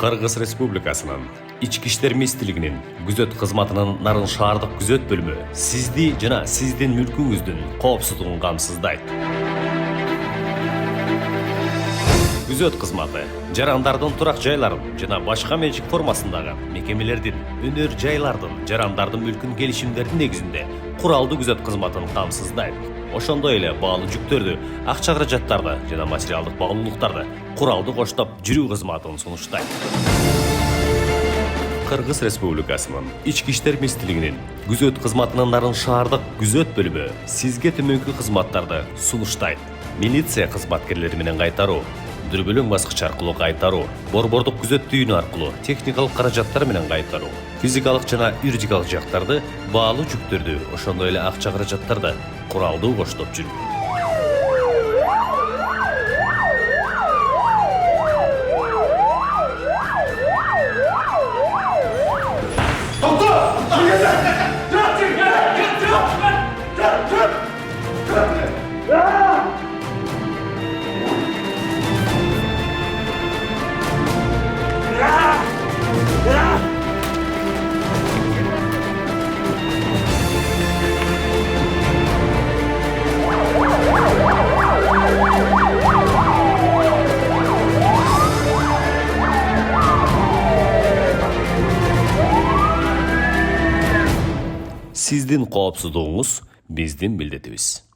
Kırgız Respublikasının İçki işler Ministrliginin Güzöt Kızmatı'nın Narın Şahardık Güzöt bölümü sizdi jana sizdin mülküңүздүн коопсуздугун камсыздайт. Güzöt Kızmatı, жарандардын турак жайларын жана башка менчик формасындагы мекемелердин, өнөр жайлардын, жарандардын мүлкүн келишимдердин негизинде куралдуу күзөт кызматын камсыздайт. Ошондой эле баалуу жүктөрдү, акча каражаттарды жана материалдык багуулуулуктарды куралдуу коштоп жүрүү кызматын сунуштайт. Kırgız Respublikasının İçki işler Ministrliginin Güzöt Kızmatı'nın Narın Şahardık Güzöt bölümü sizge tümönkü kızmatlarda sunuştayt. Militsiya kızmatkerleri menen kaytarуу, дүрбөлөң баскыч аркылуу кайтаруу, борбордук күзөт түйүнү аркылуу техникалык каражаттар менен кайтаруу, физикалык жана юридикалык жактарды, баалуу жүктөрдү, ошондой эле акча каражаттарды куралдуу коштоп жүрүү. Sizdin koopsuzluğunuz bizdin mildetimiz.